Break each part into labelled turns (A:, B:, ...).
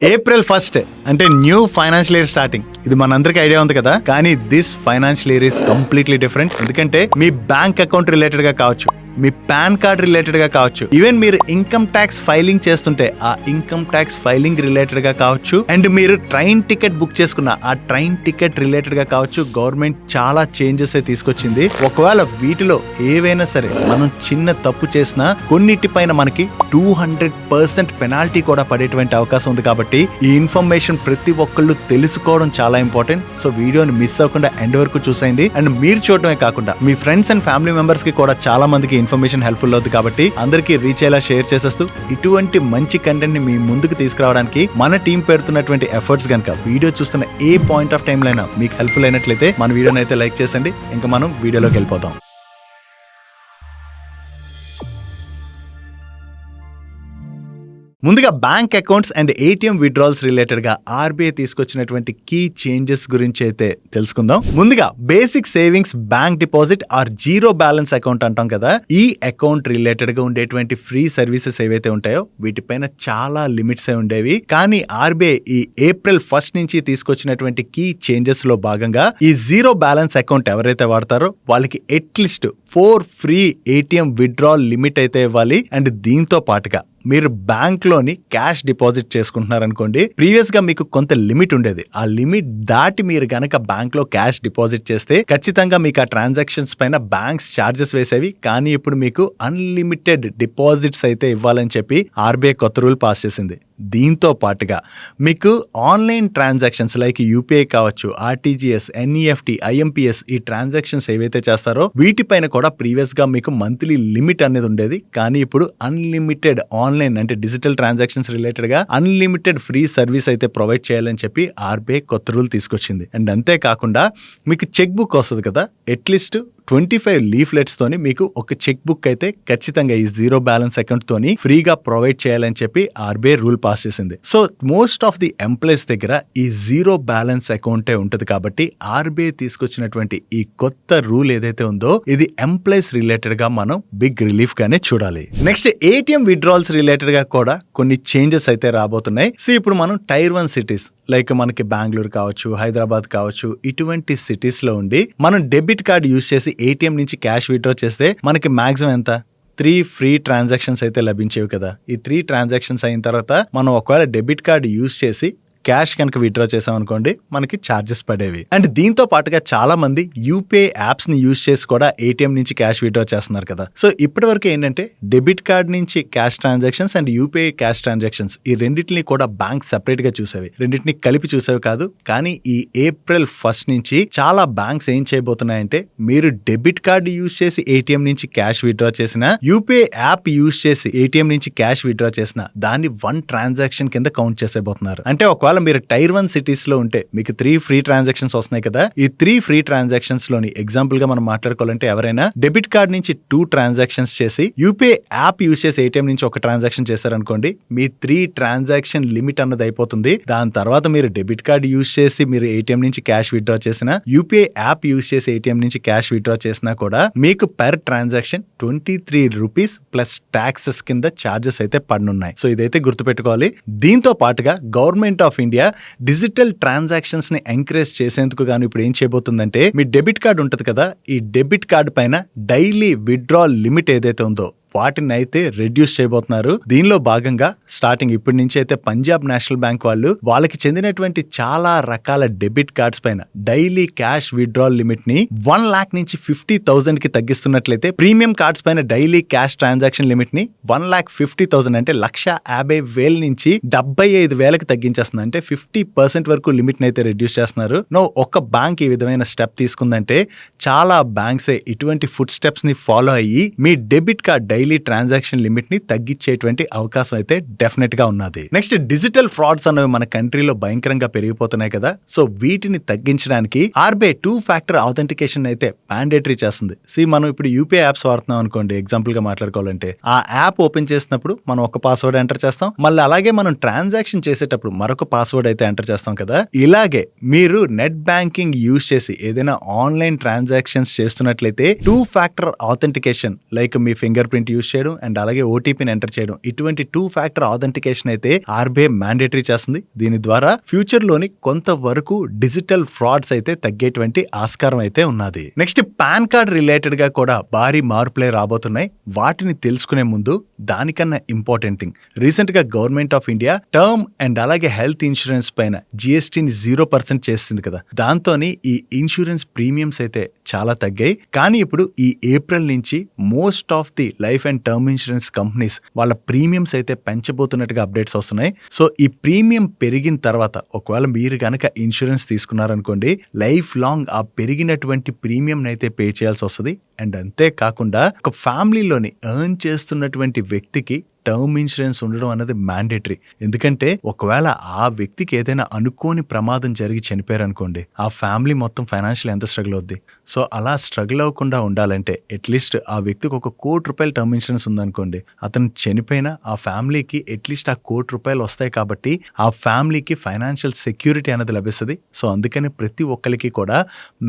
A: April 1 అంటే new financial year starting. ఇది మనందరికీ ఐడియా ఉంది కదా. కానీ this financial year is completely different. ఎందుకంటే మీ బ్యాంక్ అకౌంట్ రిలేటెడ్ గా కావచ్చు, మీ పాన్ కార్డ్ రిలేటెడ్ గా కావచ్చు, ఈవెన్ మీరు ఇన్కమ్ ట్యాక్స్ ఫైలింగ్ చేస్తుంటే ఆ ఇన్కమ్ ట్యాక్స్ ఫైలింగ్ రిలేటెడ్ గా కావచ్చు, అండ్ మీరు ట్రైన్ టికెట్ బుక్ చేసుకున్న ఆ ట్రైన్ టికెట్ రిలేటెడ్ గా కావచ్చు, గవర్నమెంట్ చాలా చేంజెస్ తీసుకొచ్చింది. ఒకవేళ వీటిలో ఏవైనా సరే మనం చిన్న తప్పు చేసినా కొన్నిటిపైన మనకి 200% పెనాల్టీ కూడా పడేటువంటి అవకాశం ఉంది. కాబట్టి ఈ ఇన్ఫర్మేషన్ ప్రతి ఒక్కళ్ళు తెలుసుకోవడం చాలా ఇంపార్టెంట్. సో వీడియోని మిస్ అవ్వకుండా ఎండ్ వరకు చూసేయండి. అండ్ మీరు చూడటమే కాకుండా మీ ఫ్రెండ్స్ అండ్ ఫ్యామిలీ మెంబర్స్ కి కూడా చాలా మందికి ఇన్ఫర్మేషన్ హెల్ప్ఫుల్ అవుతుంది. కాబట్టి అందరికీ రీచ్ అయ్యేలా షేర్ చేసేస్తూ ఇటువంటి మంచి కంటెంట్ ని మీ ముందుకు తీసుకురావడానికి మన టీం పెడుతున్నటువంటి ఎఫర్ట్స్ కనుక వీడియో చూస్తున్న ఏ పాయింట్ ఆఫ్ టైం లైనా మీకు హెల్ప్ఫుల్ అయినట్లయితే మన వీడియోని అయితే లైక్ చేసండి. ఇంకా మనం వీడియోలోకి వెళ్ళిపోతాం. ముందుగా bank accounts and ATM withdrawals related గా ఆర్బీఐ తీసుకొచ్చినటువంటి కీ చేంజెస్ గురించి అయితే తెలుసుకుందాం. ముందుగా basic savings bank deposit are zero balance account అంటాం కదా. ఈ అకౌంట్ రిలేటెడ్ గా ఉండేటువంటి ఫ్రీ సర్వీసెస్ ఏవైతే ఉంటాయో వీటిపైన చాలా లిమిట్స్ ఉండేవి. కానీ ఆర్బీఐ ఈ ఏప్రిల్ 1 నుంచి తీసుకొచ్చినటువంటి కీ చేంజెస్ లో భాగంగా ఈ జీరో బ్యాలెన్స్ అకౌంట్ ఎవరైతే వాడతారో వాళ్ళకి at least 4 free ATM withdrawal limit అయితే ఇవ్వాలి. అండ్ దీంతో పాటుగా మీరు బ్యాంక్ లోని క్యాష్ డిపాజిట్ చేసుకుంటున్నారనుకోండి, ప్రీవియస్ గా మీకు కొంత లిమిట్ ఉండేది. ఆ లిమిట్ దాటి మీరు గనక బ్యాంక్ లో క్యాష్ డిపాజిట్ చేస్తే ఖచ్చితంగా మీకు ఆ ట్రాన్సాక్షన్స్ పైన బ్యాంక్స్ ఛార్జెస్ వేసేవి. కానీ ఇప్పుడు మీకు అన్లిమిటెడ్ డిపాజిట్స్ అయితే ఇవ్వాలని చెప్పి ఆర్బీఐ కొత్త రూల్ పాస్ చేసింది. దీంతో పాటుగా మీకు ఆన్లైన్ ట్రాన్సాక్షన్స్ లైక్ యూపీఐ కావచ్చు, ఆర్టీజీఎస్, ఎన్ఈఎఫ్టీ, ఐఎంపీఎస్ ఈ ట్రాన్సాక్షన్స్ ఏవైతే చేస్తారో వీటిపైన కూడా ప్రీవియస్ గా మీకు మంత్లీ లిమిట్ అనేది ఉండేది. కానీ ఇప్పుడు అన్లిమిటెడ్ ఆన్లైన్ అంటే డిజిటల్ ట్రాన్సాక్షన్స్ రిలేటెడ్ గా అన్లిమిటెడ్ ఫ్రీ సర్వీస్ అయితే ప్రొవైడ్ చేయాలని చెప్పి ఆర్బీఐ కొత్త రూల్ తీసుకొచ్చింది. అండ్ అంతేకాకుండా మీకు చెక్ బుక్ వస్తుంది కదా, అట్లీస్ట్ 25 లీఫ్లెట్స్ తోని మీకు ఒక చెక్ బుక్ అయితే ఖచ్చితంగా ఈ జీరో బ్యాలెన్స్ అకౌంట్ తోని ఫ్రీగా ప్రొవైడ్ చేయాలని చెప్పి ఆర్బీఐ రూల్ పాస్ చేసింది. So most of the employees దగ్గర ఈ జీరో బ్యాలెన్స్ అకౌంటే ఉంటుంది. కాబట్టి ఆర్బీఐ తీసుకొచ్చినటువంటి ఈ కొత్త రూల్ ఏదైతే ఉందో ఇది ఎంప్లాయీస్ రిలేటెడ్ గా మనం బిగ్ రిలీఫ్ గానే చూడాలి. నెక్స్ట్ ఏటీఎం విత్డ్రాల్స్ రిలేటెడ్ గా కూడా కొన్ని చేంజెస్ అయితే రాబోతున్నాయి. సో ఇప్పుడు మనం టైర్ 1 సిటీస్ లైక్ మనకి బెంగళూరు కావచ్చు, హైదరాబాద్ కావచ్చు, ఇటువంటి సిటీస్ లో ఉండి మనం డెబిట్ కార్డ్ యూజ్ చేసి ఏటీఎం నుంచి క్యాష్ విత్డ్రా చేస్తే మనకి మాక్సిమం ఎంత 3 ఫ్రీ ట్రాన్సాక్షన్స్ అయితే లభించేవి కదా. ఈ 3 ట్రాన్సాక్షన్స్ అయిన తర్వాత మనం ఒకవేళ డెబిట్ కార్డ్ యూజ్ చేసి క్యాష్ కనుక విత్డ్రా చేసాం అనుకోండి మనకి ఛార్జెస్ పడేవి. అండ్ దీంతో పాటుగా చాలా మంది యూపీఐ యాప్స్ ని యూజ్ చేసి కూడా ఏటీఎం నుంచి క్యాష్ విత్డ్రా చేస్తున్నారు కదా. సో ఇప్పటి వరకు ఏంటంటే డెబిట్ కార్డ్ నుంచి cash transactions and UPI cash transactions ఈ రెండింటిని కూడా బ్యాంక్ సెపరేట్ గా చూసేవి, రెండింటిని కలిపి చూసేవి కాదు. కానీ ఈ ఏప్రిల్ 1 నుంచి చాలా బ్యాంక్స్ ఏం చేయబోతున్నాయంటే మీరు డెబిట్ కార్డ్ యూజ్ చేసి ఏటీఎం నుంచి క్యాష్ విత్డ్రా చేసిన, యూపీఐ యాప్ యూజ్ చేసి ఏటీఎం నుంచి క్యాష్ విత్డ్రా చేసిన దాన్ని 1 ట్రాన్సాక్షన్ కింద కౌంట్ చేసేబోతున్నారు. అంటే ఒకవేళ మీరు టైర్ 1 సిటీస్ లో ఉంటే మీకు 3 ఫ్రీ ట్రాన్సాక్షన్స్ వస్తున్నాయి కదా. ఈ 3 ఫ్రీ ట్రాన్సాక్షన్స్ లోని ఎగ్జాంపుల్ గా మనం మాట్లాడుకోవాలంటే ఎవరైనా డెబిట్ కార్డ్ నుంచి 2 ట్రాన్సాక్షన్స్ చేసి యూపీఐ యాప్ యూజ్ చేసి ఏటీఎం నుంచి ఒక ట్రాన్సాక్షన్ చేశారనుకోండి మీ 3 ట్రాన్సాక్షన్ లిమిట్ అన్నది అయిపోతుంది. దాని తర్వాత మీరు డెబిట్ కార్డ్ యూజ్ చేసి మీరు ఏటీఎం నుంచి క్యాష్ విత్డ్రా చేసినా, యూపీఐ యాప్ యూజ్ చేసి ఏటీఎం నుంచి క్యాష్ విత్డ్రా చేసినా కూడా మీకు per transaction 23 rupees plus taxes కింద ఛార్జెస్ అయితే పడనున్నాయి. సో ఇదైతే గుర్తుపెట్టుకోవాలి. దీంతో పాటుగా government of India digital transactions ని ఎంకరేజ్ చేసేందుకు గాను ఇప్పుడు ఏం చేయబోతుందంటే మీ డెబిట్ కార్డ్ ఉంటది కదా, ఈ డెబిట్ కార్డ్ పైన డైలీ విత్డ్రాల్ లిమిట్ ఏదైతే ఉందో వాటిని అయితే రెడ్యూస్ చేయబోతున్నారు. దీనిలో భాగంగా స్టార్టింగ్ ఇప్పటి నుంచి అయితే పంజాబ్ నేషనల్ బ్యాంక్ వాళ్ళు వాళ్ళకి చెందినటువంటి చాలా రకాల డెబిట్ కార్డ్స్ పైన డైలీ క్యాష్ విత్డ్రాల్ లిమిట్ ని 1 లాక్ నుంచి 50,000 కి తగ్గిస్తున్నట్లయితే ప్రీమియం కార్డ్స్ పైన డైలీ క్యాష్ ట్రాన్సాక్షన్ లిమిట్ ని 1,50,000 అంటే 1,50,000 నుంచి 75,000కి తగ్గించేస్తుంది. అంటే 50% వరకు లిమిట్ ని అయితే రెడ్యూస్ చేస్తున్నారు. ఒక బ్యాంక్ ఈ విధమైన స్టెప్ తీసుకుందంటే చాలా బ్యాంక్స్ ఇటువంటి ఫుడ్ స్టెప్స్ ని ఫాలో అయ్యి మీ debit card daily transaction limit ని తగ్గించేటువంటి అవకాశం అయితే డెఫినెట్ గా ఉన్నది. నెక్స్ట్ డిజిటల్ ఫ్రాడ్స్ అనేవి మన కంట్రీలో భయంకరంగా పెరిగిపోతున్నాయి కదా. సో వీటిని తగ్గించడానికి ఆర్బీఐ 2 ఫ్యాక్టర్ ఆథెంటికేషన్ అయితే మ్యాండేటరీ చేస్తుంది. మనం ఇప్పుడు యూపీఐ యాప్స్ వాడుతున్నాం అనుకోండి, ఎగ్జాంపుల్ గా మాట్లాడుకోవాలంటే ఆ యాప్ ఓపెన్ చేసినప్పుడు మనం ఒక పాస్వర్డ్ ఎంటర్ చేస్తాం, మళ్ళీ అలాగే మనం ట్రాన్సాక్షన్ చేసేటప్పుడు మరొక పాస్వర్డ్ అయితే ఎంటర్ చేస్తాం కదా. ఇలాగే మీరు నెట్ బ్యాంకింగ్ యూజ్ చేసి ఏదైనా ఆన్లైన్ ట్రాన్సాక్షన్స్ చేస్తున్నట్లయితే 2 ఫ్యాక్టర్ ఆథెంటికేషన్ లైక్ మీ ఫింగర్ ప్రింట్ యూస్ చేయడం అండ్ అలాగే ఓటీపీని ఎంటర్ చేయడం, ఇటువంటి 2 ఫ్యాక్టర్ ఆథెంటికేషన్ అయితే ఆర్బీఐ మ్యాండేటరీ చేస్తుంది. దీని ద్వారా ఫ్యూచర్ లోని కొంతవరకు డిజిటల్ ఫ్రాడ్స్ అయితే తగ్గేటువంటి ఆస్కారం అయితే ఉన్నది. నెక్స్ట్ పాన్ కార్డ్ రిలేటెడ్ గా కూడా భారీ మార్పులే రాబోతున్నాయి. వాటిని తెలుసుకునే ముందు దానికన్నా ఇంపార్టెంట్ థింగ్, రీసెంట్ గా government of India term and అలాగే హెల్త్ ఇన్సూరెన్స్ పైన జిఎస్టీని 0% చేసింది కదా. దాంతోని ఈ ఇన్సూరెన్స్ ప్రీమియమ్స్ అయితే చాలా తగ్గాయి. కానీ ఇప్పుడు ఈ ఏప్రిల్ నుంచి most of the life and term insurance companies వాళ్ళ ప్రీమియమ్స్ అయితే పెంచబోతున్నట్టుగా అప్డేట్స్ వస్తున్నాయి. సో ఈ ప్రీమియం పెరిగిన తర్వాత ఒకవేళ మీరు గనక ఇన్సూరెన్స్ తీసుకున్నారనుకోండి, లైఫ్ లాంగ్ ఆ పెరిగినటువంటి ప్రీమియం అయితే పే చేయాల్సి వస్తుంది. అండ్ అంతేకాకుండా ఒక ఫ్యామిలీలోని ఎర్న్ చేస్తున్నటువంటి వ్యక్తికి టర్మ్ ఇన్సూరెన్స్ ఉండడం అనేది మ్యాండేటరీ. ఎందుకంటే ఒకవేళ ఆ వ్యక్తికి ఏదైనా అనుకోని ప్రమాదం జరిగి చనిపోయారనుకోండి, ఆ ఫ్యామిలీ మొత్తం ఫైనాన్షియల్ ఎంత స్ట్రగుల్ అవుద్ది. సో అలా స్ట్రగుల్ అవ్వకుండా ఉండాలంటే అట్లీస్ట్ ఆ వ్యక్తికి ఒక ₹1,00,00,000 టర్మ్ ఇన్సూరెన్స్ ఉందనుకోండి, అతను చనిపోయినా ఆ ఫ్యామిలీకి అట్లీస్ట్ ఆ ₹1,00,00,000 వస్తాయి. కాబట్టి ఆ ఫ్యామిలీకి ఫైనాన్షియల్ సెక్యూరిటీ అనేది లభిస్తుంది. సో అందుకని ప్రతి ఒక్కరికి కూడా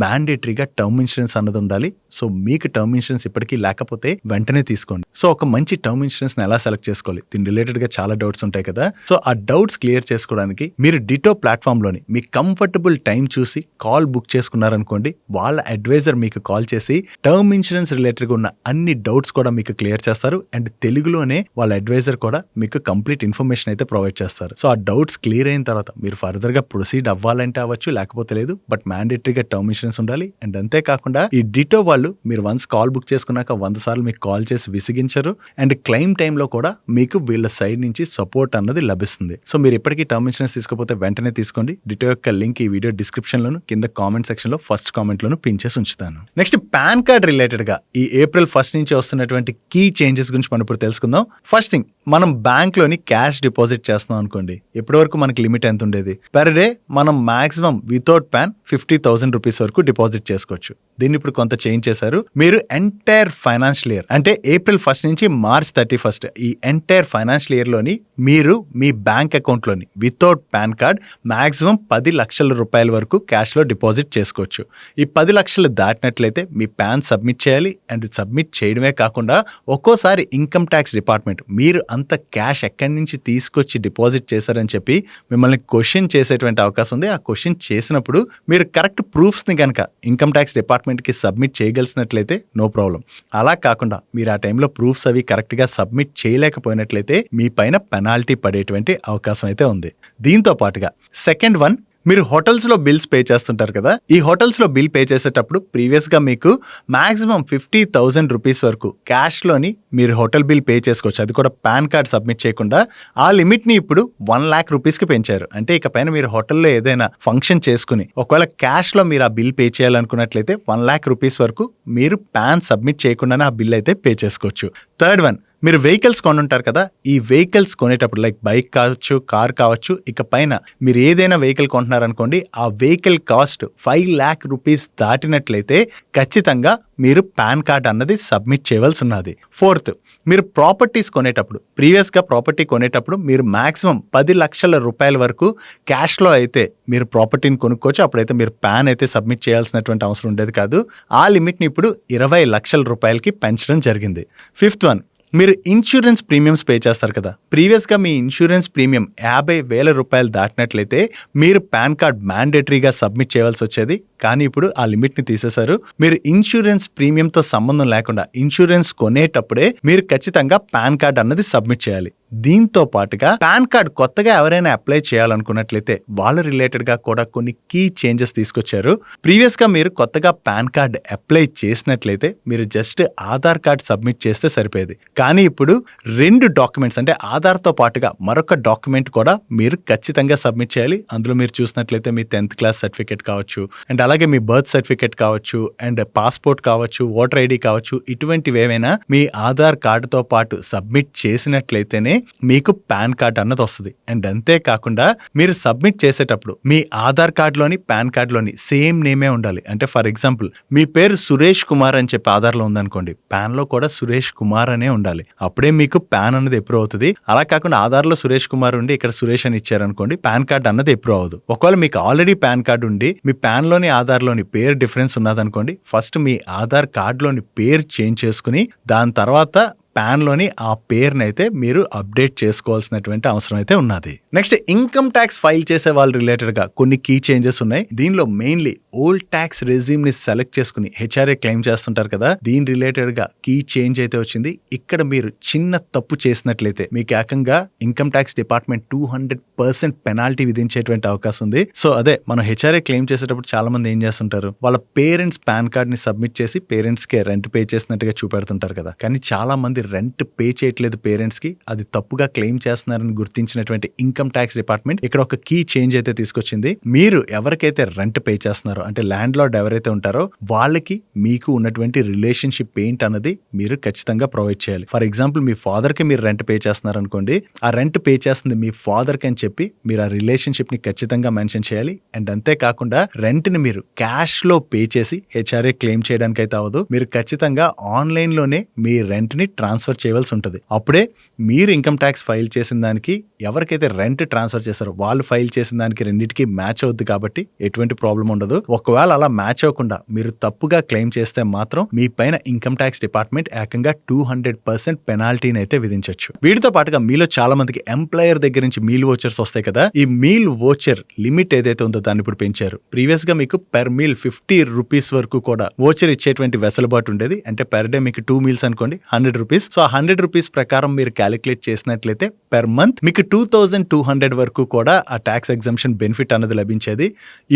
A: మ్యాండేటరీగా టర్మ్ ఇన్సూరెన్స్ అన్నది ఉండాలి. సో మీకు టర్మ్ ఇన్సూరెన్స్ ఇప్పటికీ లేకపోతే వెంటనే తీసుకోండి. సో ఒక మంచి టర్మ్ ఇన్సూరెన్స్ ఎలా సెలెక్ట్ చేసుకోవాలి, దీని రిలేటెడ్ గా చాలా డౌట్స్ ఉంటాయి కదా. సో ఆ డౌట్స్ క్లియర్ చేసుకోవడానికి మీరు డిటో ప్లాట్ఫామ్ లోని మీ కంఫర్టబుల్ టైం చూసి కాల్ బుక్ చేసుకున్నారనుకోండి, వాళ్ళ అడ్వైజర్ మీకు కాల్ చేసి టర్మ్ ఇన్సూరెన్స్ రిలేటెడ్ గా ఉన్న అన్ని డౌట్స్ కూడా మీకు క్లియర్ చేస్తారు. అండ్ తెలుగులోనే వాళ్ళ అడ్వైజర్ కూడా మీకు కంప్లీట్ ఇన్ఫర్మేషన్ అయితే ప్రొవైడ్ చేస్తారు. సో ఆ డౌట్స్ క్లియర్ అయిన తర్వాత మీరు ఫర్దర్ గా ప్రొసీడ్ అవ్వాలంటే అవ్వచ్చు, లేకపోతే లేదు. బట్ మ్యాండేటరీగా టర్మ్ ఇన్సూరెన్స్ ఉండాలి. అండ్ అంతేకాకుండా ఈ డిటో వాళ్ళు మీరు వన్స్ కాల్ బుక్ చేసుకున్నాక 100 సార్లు మీకు కాల్ చేసి విసిగించరు. అండ్ క్లెయిమ్ టైంలో కూడా మీకు వీళ్ళ సైడ్ నుంచి సపోర్ట్ అన్నది లభిస్తుంది. సో మీరు ఇప్పటికీ టర్మ్ ఇన్సూరెన్స్ తీసుకోకపోతే వెంటనే తీసుకోండి. డిటో యొక్క లింక్ ఈ వీడియో డిస్క్రిప్షన్ లోను కింద కామెంట్ సెక్షన్ లో ఫస్ట్ కామెంట్ లోను పిన్ చేసి ఉంచుతాను. నెక్స్ట్ పాన్ కార్డ్ రిలేటెడ్ గా ఈ ఏప్రిల్ 1 నుంచి వస్తున్నటువంటి కీ చేంజెస్ గురించి మనం ఇప్పుడు తెలుసుకుందాం. ఫస్ట్ థింగ్, మనం బ్యాంక్ లోని క్యాష్ డిపాజిట్ చేస్తున్నాం అనుకోండి, ఇప్పటి వరకు మనకి లిమిట్ ఎంత ఉండేది, పర్ డే మనం మాక్సిమం వితౌట్ పాన్ ₹50,000 వరకు డిపాజిట్ చేసుకోవచ్చు. దీన్ని ఇప్పుడు కొంత చేంజ్ చేశారు. మీరు ఎంటైర్ ఫైనాన్షియల్ ఇయర్ అంటే ఏప్రిల్ 1 నుంచి మార్చ్ 31 ఈ ఎంటైర్ ఫైనాన్షియల్ ఇయర్ లోని మీరు మీ బ్యాంక్ అకౌంట్ లోని వితౌట్ పాన్ కార్డ్ మాక్సిమం ₹10,00,000 వరకు క్యాష్ లో డిపాజిట్ చేసుకోవచ్చు. ఈ 10 లక్షలు దాటినట్లయితే మీ పాన్ సబ్మిట్ చేయాలి. అండ్ సబ్మిట్ చేయడమే కాకుండా ఒక్కోసారి ఇన్కమ్ ట్యాక్స్ డిపార్ట్మెంట్ మీరు అంత క్యాష్ ఎక్కడి నుంచి తీసుకొచ్చి డిపాజిట్ చేశారని చెప్పి మిమ్మల్ని క్వశ్చన్ చేసేటువంటి అవకాశం ఉంది. ఆ క్వశ్చన్ చేసినప్పుడు మీరు కరెక్ట్ ప్రూఫ్స్ ని కనుక ఇన్కమ్ ట్యాక్స్ డిపార్ట్మెంట్ కి సబ్మిట్ చేయగలిసినట్లయితే నో ప్రాబ్లం. అలా కాకుండా మీరు ఆ టైంలో ప్రూఫ్స్ అవి కరెక్ట్ గా సబ్మిట్ చేయలేకపోయినట్లయితే మీ పైన పెనాల్టీ పడేటువంటి అవకాశం అయితే ఉంది. దీంతో పాటుగా సెకండ్ వన్, మీరు హోటల్స్ లో బిల్స్ పే చేస్తుంటారు కదా. ఈ హోటల్స్ లో బిల్ పే చేసేటప్పుడు ప్రీవియస్ గా మీకు మాక్సిమం ₹50,000 వరకు క్యాష్ లోని మీరు హోటల్ బిల్ పే చేసుకోవచ్చు. అది కూడా పాన్ కార్డ్ సబ్మిట్ చేయకుండా. ఆ లిమిట్ ని ఇప్పుడు ₹1,00,000 కి పెంచారు. అంటే ఇక పైన మీరు హోటల్లో ఏదైనా ఫంక్షన్ చేసుకుని ఒకవేళ క్యాష్ లో మీరు ఆ బిల్ పే చేయాలనుకున్నట్లయితే ₹1,00,000 వరకు మీరు పాన్ సబ్మిట్ చేయకుండానే ఆ బిల్ అయితే పే చేసుకోవచ్చు. థర్డ్ వన్, మీరు వెహికల్స్ కొనుంటారు కదా. ఈ వెహికల్స్ కొనేటప్పుడు లైక్ బైక్ కావచ్చు, కార్ కావచ్చు, ఇక పైన మీరు ఏదైనా వెహికల్ కొంటున్నారనుకోండి, ఆ వెహికల్ కాస్ట్ ₹5,00,000 దాటినట్లయితే ఖచ్చితంగా మీరు పాన్ కార్డ్ అన్నది సబ్మిట్ చేయవలసి ఉన్నది. ఫోర్త్, మీరు ప్రాపర్టీస్ కొనేటప్పుడు ప్రీవియస్ గా ప్రాపర్టీ కొనేటప్పుడు మీరు మాక్సిమం ₹10,00,000 వరకు క్యాష్ లో అయితే మీరు ప్రాపర్టీని కొనుక్కోవచ్చు. అప్పుడైతే మీరు పాన్ అయితే సబ్మిట్ చేయాల్సినటువంటి అవసరం ఉండేది కాదు. ఆ లిమిట్ ని ఇప్పుడు ₹20,00,000 పెంచడం జరిగింది. ఫిఫ్త్ వన్, మీరు ఇన్సూరెన్స్ ప్రీమియమ్స్ పే చేస్తారు కదా. ప్రీవియస్ గా మీ ఇన్సూరెన్స్ ప్రీమియం ₹50,000 దాటినట్లయితే మీరు పాన్ కార్డ్ మ్యాండేటరీగా సబ్మిట్ చేయవలసి వచ్చేది. కానీ ఇప్పుడు ఆ లిమిట్ ని తీసేశారు. మీరు ఇన్సూరెన్స్ ప్రీమియంతో సంబంధం లేకుండా ఇన్సూరెన్స్ కొనేటప్పుడే మీరు ఖచ్చితంగా పాన్ కార్డ్ అన్నది సబ్మిట్ చేయాలి. దీంతో పాటుగా పాన్ కార్డ్ కొత్తగా ఎవరైనా అప్లై చేయాలనుకున్నట్లయితే వాళ్ళ రిలేటెడ్ గా కూడా కొన్ని కీ చేంజెస్ తీసుకొచ్చారు. ప్రీవియస్ గా మీరు కొత్తగా పాన్ కార్డ్ అప్లై చేసినట్లయితే మీరు జస్ట్ ఆధార్ కార్డ్ సబ్మిట్ చేస్తే సరిపోయేది. కానీ ఇప్పుడు 2 డాక్యుమెంట్స్ అంటే ఆధార్ తో పాటుగా మరొక డాక్యుమెంట్ కూడా మీరు ఖచ్చితంగా సబ్మిట్ చేయాలి. అందులో మీరు చూసినట్లయితే మీ 10th క్లాస్ సర్టిఫికేట్ కావచ్చు, అండ్ అలాగే మీ బర్త్ సర్టిఫికేట్ కావచ్చు, అండ్ పాస్పోర్ట్ కావచ్చు, ఓటర్ ఐడి కావచ్చు, ఇటువంటివి ఏవైనా మీ ఆధార్ కార్డుతో పాటు సబ్మిట్ చేసినట్లయితేనే మీకు పాన్ కార్డ్ అన్నది వస్తుంది. అండ్ అంతేకాకుండా మీరు సబ్మిట్ చేసేటప్పుడు మీ ఆధార్ కార్డులోని పాన్ కార్డులోని సేమ్ నేమే ఉండాలి. అంటే ఫర్ ఎగ్జాంపుల్ మీ పేరు సురేష్ కుమార్ అని చెప్పి ఆధార్లో ఉందనుకోండి, పాన్ లో కూడా సురేష్ కుమార్ అనే ఉండాలి. అప్పుడే మీకు పాన్ అన్నది అప్రూవ్ అవుతుంది. అలా కాకుండా ఆధార్లో సురేష్ కుమార్ ఉండి ఇక్కడ సురేష్ అని ఇచ్చారనుకోండి, పాన్ కార్డ్ అన్నది అప్రూవ్ అవ్వదు. ఒకవేళ మీకు ఆల్రెడీ పాన్ కార్డు ఉండి మీ పాన్ లోని ఆధార్ లోని పేరు డిఫరెన్స్ ఉన్నదనుకోండి, ఫస్ట్ మీ ఆధార్ కార్డ్ లోని పేరు చేంజ్ చేసుకుని దాని తర్వాత పాన్ లోని ఆ పేరుని అయితే మీరు అప్డేట్ చేసుకోవాల్సినటువంటి అవసరం అయితే ఉన్నది. నెక్స్ట్ ఇన్కమ్ ట్యాక్స్ ఫైల్ చేసే వాళ్ళు రిలేటెడ్ గా కొన్ని కీ చేంజెస్ ఉన్నాయి. దీనిలో మెయిన్లీ ఓల్డ్ ట్యాక్స్ రెజ్యూమ్ ని సెలెక్ట్ చేసుకుని హెచ్ఆర్ఏ క్లెయిమ్ చేస్తుంటారు కదా, దీని రిలేటెడ్ గా కీ చేంజ్ అయితే వచ్చింది. ఇక్కడ మీరు చిన్న తప్పు చేసినట్లయితే మీకు ఏకంగా ఇన్కమ్ ట్యాక్స్ డిపార్ట్మెంట్ 200% పెనాల్టీ విధించేటువంటి అవకాశం ఉంది. సో అదే మనం హెచ్ఆర్ఏ క్లెయిమ్ చేసేటప్పుడు చాలా మంది ఏం చేస్తుంటారు, వాళ్ళ పేరెంట్స్ పాన్ కార్డ్ ని సబ్మిట్ చేసి పేరెంట్స్ కి రెంట్ పే చేసినట్టుగా చూపెడుతుంటారు కదా, కానీ చాలా మంది రెంట్ పే చేయట్లేదు పేరెంట్స్ కి, అది తప్పుగా క్లెయిమ్ చేస్తున్నారని గుర్తించినటువంటి ఇన్కమ్ ట్యాక్స్ డిపార్ట్మెంట్ ఇక్కడ ఒక కీ చేంజ్ అయితే తీసుకొచ్చింది. మీరు ఎవరికైతే రెంట్ పే చేస్తున్నారో అంటే ల్యాండ్ లార్డ్ ఎవరైతే ఉంటారో వాళ్ళకి మీకు ఉన్నటువంటి రిలేషన్షిప్ ఏంటి అన్నది మీరు ఖచ్చితంగా ప్రొవైడ్ చేయాలి. ఫర్ ఎగ్జాంపుల్ మీ ఫాదర్ కి మీరు రెంట్ పే చేస్తున్నారు అనుకోండి, ఆ రెంట్ పే చేస్తుంది మీ ఫాదర్ కి అని చెప్పి మీరు ఆ రిలేషన్షిప్ ని ఖచ్చితంగా మెన్షన్ చేయాలి. అండ్ అంతేకాకుండా రెంట్ ని మీరు క్యాష్ లో పే చేసి హెచ్ఆర్ఏ క్లెయిమ్ చేయడానికి అయితే అవ్వదు. మీరు ఖచ్చితంగా ఆన్లైన్ లోనే మీ రెంట్ ని ట్రాన్స్ఫర్ చేయవలసి ఉంటుంది. అప్పుడే మీరు ఇన్కమ్ ట్యాక్స్ ఫైల్ చేసిన దానికి ఎవరికైతే రెంట్ ట్రాన్స్ఫర్ చేశారో వాళ్ళు ఫైల్ చేసిన దానికి రెండింటికి మ్యాచ్ అవుద్ది కాబట్టి ఎటువంటి ప్రాబ్లం ఉండదు. ఒకవేళ అలా మ్యాచ్ అవ్వకుండా మీరు తప్పుగా క్లెయిమ్ చేస్తే మాత్రం మీ పైన ఇన్కమ్ ట్యాక్స్ డిపార్ట్మెంట్ ఏకంగా 200% పెనాల్టీని అయితే విధించవచ్చు. వీటితో పాటుగా మీలో చాలా మందికి ఎంప్లాయర్ దగ్గర నుంచి మీల్ వోచర్స్ వస్తాయి కదా, ఈ మీల్ వోచర్ లిమిట్ ఏదైతే ఉందో దాన్ని ఇప్పుడు పెంచారు. ప్రీవియస్ గా మీకు పెర్ మీల్ 50 రూపీస్ వరకు కూడా వోచర్ ఇచ్చేటువంటి వెసులుబాటు ఉండేది. అంటే పెర్ డే మీకు 2 మీల్స్ అనుకోండి 100 రూపీస్. సో 100 రూపీస్ ప్రకారం మీరు క్యాలిక్యులేట్ చేసినట్లయితే పెర్ మంత్ మీకు 2200 వరకు కూడా ఆ ట్యాక్స్ ఎగ్జంప్షన్ బెనిఫిట్ అన్నది లభించేది.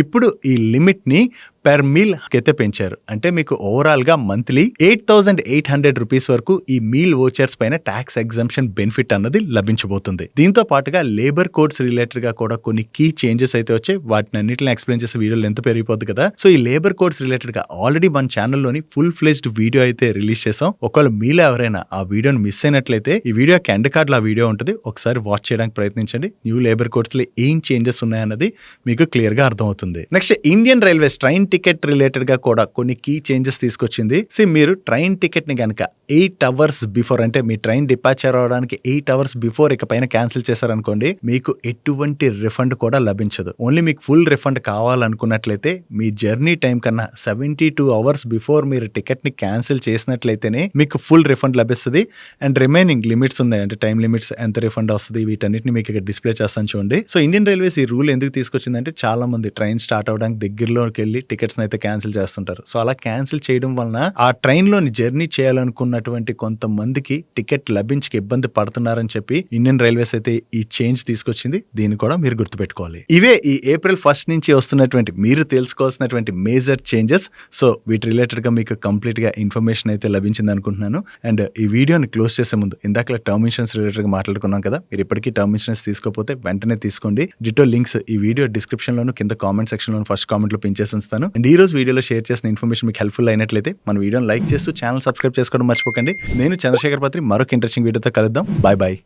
A: ఇప్పుడు ఈ లిమిట్ ని పెర్ మీల్ అయితే పెంచారు. అంటే మీకు ఓవరాల్ గా మంత్లీ 8800 రూపీస్ వరకు ఈ మీల్ వోచర్స్ పైన ట్యాక్స్ ఎగ్జంప్షన్ బెనిఫిట్ అన్నది లభించబోతుంది. దీంతో పాటుగా లేబర్ కోడ్స్ రిలేటెడ్ గా కూడా కొన్ని కీ చేంజెస్ అయితే వచ్చాయి. వాటిని అన్నిటిని ఎక్స్ప్లెయిన్ చేసే వీడియోలు ఎంత పెరిగిపోద్ది కదా. సో ఈ లేబర్ కోడ్స్ రిలేటెడ్ గా ఆల్రెడీ మన ఛానల్లోని ఫుల్ ఫ్లెజ్డ్ వీడియో అయితే రిలీజ్ చేసాం. ఒకవేళ మీలో ఎవరైనా ఆ వీడియోని మిస్ అయినట్లయితే ఈ వీడియోకి ఎండ్ కార్డ్ లో ఆ వీడియో ఉంటుంది, ఒకసారి వాచ్ చేయడానికి ప్రయత్నించండి. న్యూ లేబర్ కోడ్స్ లో ఏం చేంజెస్ ఉన్నాయన్నది మీకు క్లియర్ గా అర్థమవుతుంది. Next Indian railways train ticket related గా కూడా కొన్ని కీ చేంజెస్ తీసుకొచ్చింది. మీరు ట్రైన్ టికెట్ ని కనుక 8 అవర్స్ బిఫోర్ అంటే మీ ట్రైన్ డిపార్చర్ అవడానికి 8 అవర్స్ బిఫోర్ ఇక పైన క్యాన్సిల్ చేశారనుకోండి, మీకు ఎటువంటి రిఫండ్ కూడా లభించదు. ఓన్లీ మీకు ఫుల్ రిఫండ్ కావాలనుకున్నట్లయితే మీ జర్నీ టైం కన్నా 72 అవర్స్ బిఫోర్ మీరు టికెట్ ని క్యాన్సిల్ చేసినట్లయితేనే మీకు ఫుల్ రిఫండ్ లభిస్తుంది. అండ్ రిమైనింగ్ లిమిట్స్ ఉన్నాయి, అంటే టైం లిమిట్స్ ఎంత రిఫండ్ వస్తుంది వీటన్నిటిని మీకు ఇక్కడ డిస్ప్లే చేస్తాను చూడండి. సో ఇండియన్ రైల్వేస్ ఈ రూల్ ఎందుకు తీసుకొచ్చిందంటే చాలా మంది ట్రైన్ స్టార్ట్ అవడానికి దగ్గరలోకి వెళ్ళి టికెట్స్ అయితే క్యాన్సిల్ చేస్తుంటారు. సో అలా క్యాన్సిల్ చేయడం వలన ఆ ట్రైన్ లోని జర్నీ చేయాలనుకున్నటువంటి కొంతమందికి టికెట్ లభించక ఇబ్బంది పడుతున్నారని చెప్పి ఇండియన్ రైల్వేస్ అయితే ఈ చేంజ్ తీసుకొచ్చింది. దీన్ని కూడా మీరు గుర్తుపెట్టుకోవాలి. ఇవే ఈ ఏప్రిల్ 1 నుంచి వస్తున్నటువంటి మీరు తెలుసుకోవాల్సినటువంటి మేజర్ చేంజెస్. సో వీటి రిలేటెడ్ గా మీకు కంప్లీట్ గా ఇన్ఫర్మేషన్ అయితే లభించింది అనుకుంటున్నాను. అండ్ ఈ వీడియోని క్లోజ్ చేసే ముందు ఇందాక టర్మ్ ఇన్సూరెన్స్ రిలేటెడ్ గా మాట్లాడుకున్నాం కదా, మీరు ఇప్పటికీ టర్మ్ ఇన్సూరెన్స్ తీసుకోకపోతే వెంటనే తీసుకోండి. డిటో లింక్స్ ఈ వీడియో డిస్క్రిప్షన్ లోను కింద కామెంట్ సెక్షన్ లోను ఫస్ట్ కామెంట్ లో పిన్ చేసి ఉంచుతాను. అండ్ ఈ రోజు వీడియోలో షేర్ చేసిన ఇన్ఫర్మేషన్ మీకు హెల్ప్ఫుల్ అయినట్లయితే మన వీడియోని లైక్ చేస్తూ ఛానల్ సబ్స్క్రైబ్ చేసుకోవడం మర్చిపోకండి. నేను చంద్రశేఖర్ పత్రి మరొక ఇంట్రెస్టింగ్ వీడియోతో కలుద్దాం. Bye bye.